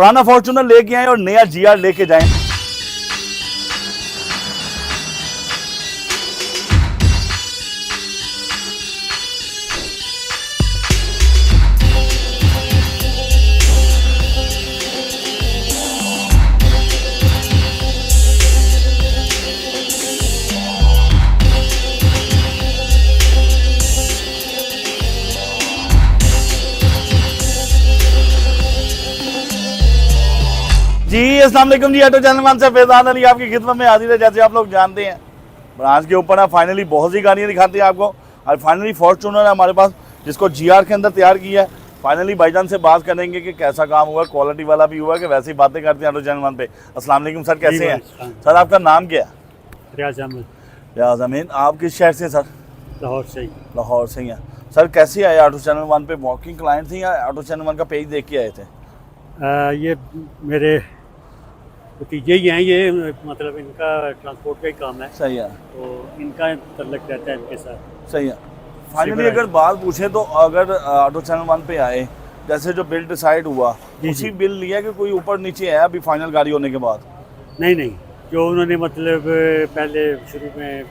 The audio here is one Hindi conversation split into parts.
पुराना फॉर्च्यूनर लेके आए और नया GR लेके जाएं। जी अस्सलाम वालेकुम जी, ऑटो चैनल वन से फैजान अली आपकी खिदमत में हाजिर है। जैसे आप लोग जानते हैं ब्रांच के ऊपर है, फाइनली बहुत सी गाड़ियाँ दिखाते हैं आपको और फाइनली फॉर्च्यूनर है हमारे पास जिसको GR के अंदर तैयार किया है। फाइनली भाईजान से बात करेंगे कि कैसा काम हुआ, क्वालिटी वाला भी हुआ कि वैसी बातें करते हैं ऑटो चैनल वन पे। अस्सलाम वालेकुम सर, कैसे हैं सर? आपका नाम क्या है? रियाज अहमद। रियाज अमीन। आप किस शहर से सर? लाहौर से ही। लाहौर से ही हैं सर। कैसे आए ऑटो चैनल वन पे? वॉकिंग क्लाइंट थे या ऑटो चैनल वन का पेज देख के आए थे? ये मेरे भतीजे ही हैं, ये मतलब इनका ट्रांसपोर्ट का ही काम है। सही है, तो इनका तल्लक रहता है इनके साथ। सही है। फाइनली अगर बात पूछे तो अगर ऑटो चैनल वन पे आए, जैसे जो बिल डिसाइड हुआ उसी बिल लिया कि कोई ऊपर नीचे है अभी फाइनल गाड़ी होने के बाद? नहीं, जो उन्होंने मतलब पहले शुरू में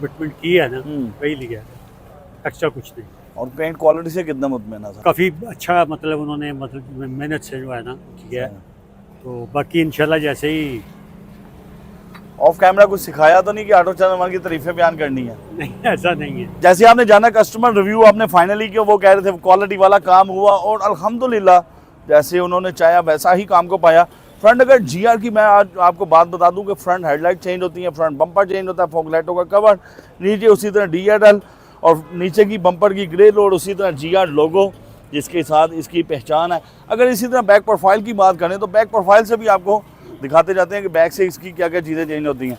बिटमेंट की है ना वही लिया, एक्स्ट्रा कुछ नहीं। और पेंट क्वालिटी से कितना मुतमईन है सर? काफ़ी अच्छा, मतलब उन्होंने मतलब मेहनत से जो है ना किया है। तो बाकी इंशाल्लाह जैसे ही ऑफ कैमरा कुछ सिखाया तो नहीं कि ऑटो चैनल वन की तारीफें बयान करनी है? नहीं, ऐसा नहीं है। जैसे आपने जाना कस्टमर रिव्यू आपने फाइनली किया, वो कह रहे थे क्वालिटी वाला काम हुआ और अल्हम्दुलिल्लाह जैसे उन्होंने चाहा वैसा ही काम को पाया। फ्रंट अगर GR की मैं आज आपको बात बता दूं कि फ्रंट हेडलाइट चेंज होती है, फ्रंट बम्पर चेंज होता है, फॉग लाइटों का कवर नीचे उसी तरह DRL और नीचे की बम्पर की ग्रे लोड उसी तरह GR लोगो जिसके साथ इसकी पहचान है। अगर इसी तरह बैक प्रोफाइल की बात करें तो बैक प्रोफाइल से भी आपको दिखाते जाते हैं कि बैक से इसकी क्या क्या चीज़ें चेंज होती हैं।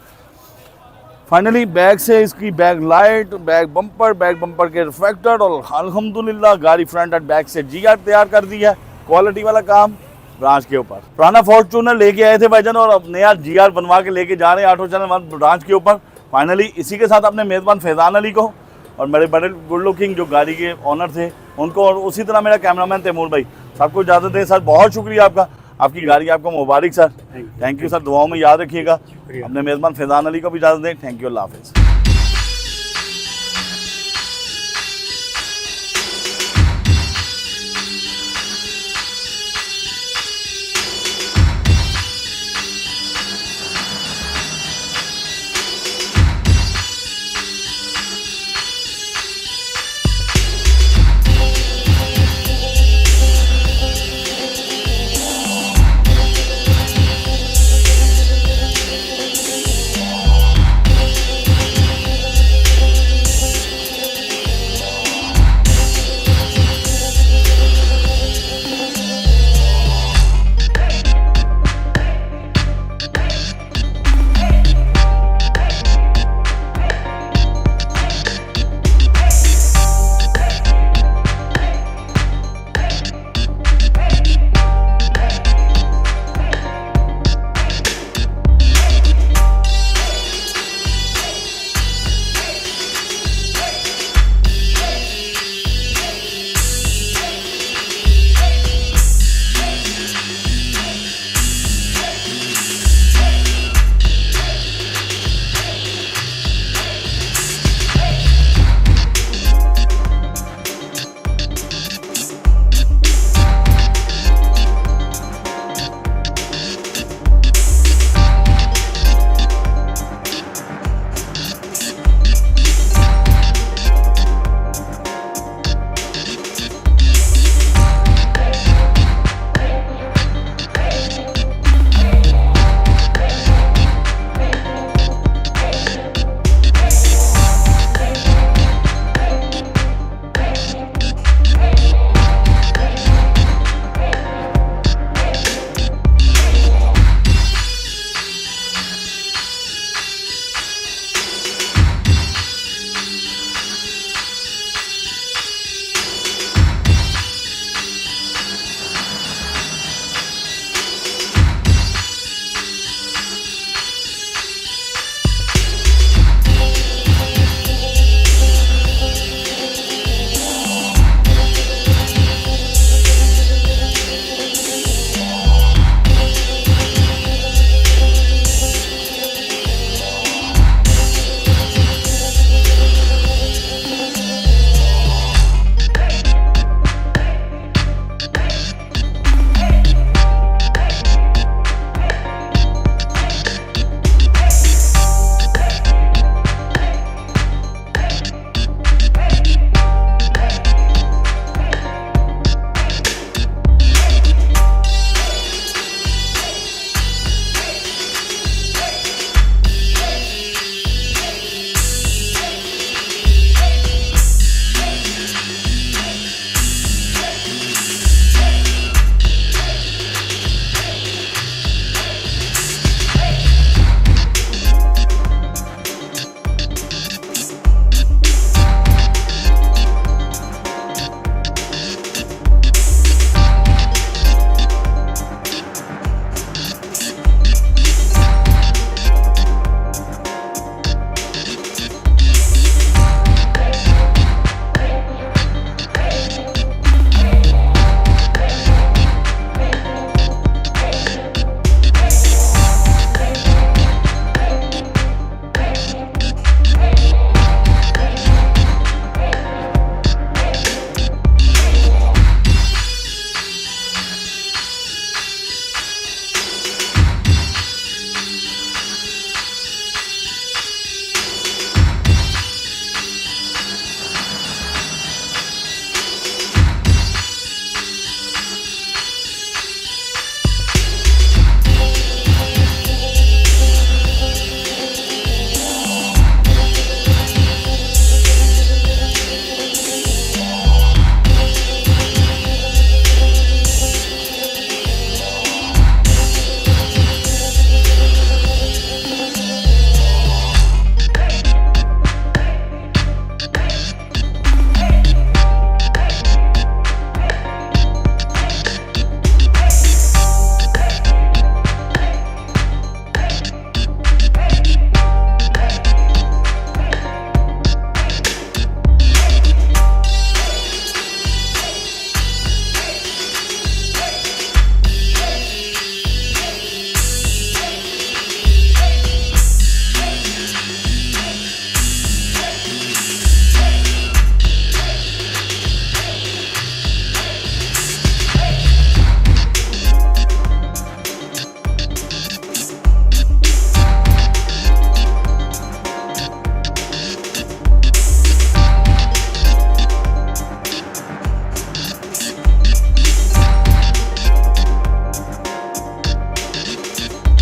फाइनली बैक से इसकी बैक लाइट, बैक बम्पर के रिफ्लेक्टर और अल्हम्दुलिल्लाह गाड़ी फ्रंट एंड बैक से GR तैयार कर दी है। क्वालिटी वाला काम ब्रांच के ऊपर। पुराना फॉर्च्यूनर लेके आए थे भाईजान और अब नया GR बनवा के लेके जा रहे हैं ऑटो चैनल वन ब्रांच के ऊपर। फाइनली इसी के साथ अपने मेज़बान फैजान अली को और मेरे बड़े गुड लुकिंग जो गाड़ी के ऑनर थे उनको और उसी तरह मेरा कैमरामैन तैमूर भाई सबको इजाज़त दें। सर बहुत शुक्रिया आपका, आपकी गाड़ी आपको मुबारक सर। थैंक यू सर, दुआओं में याद रखिएगा। अपने मेज़बान फैजान अली को भी इजाज़त दें। थैंक यू, अल्लाह हाफ़िज़।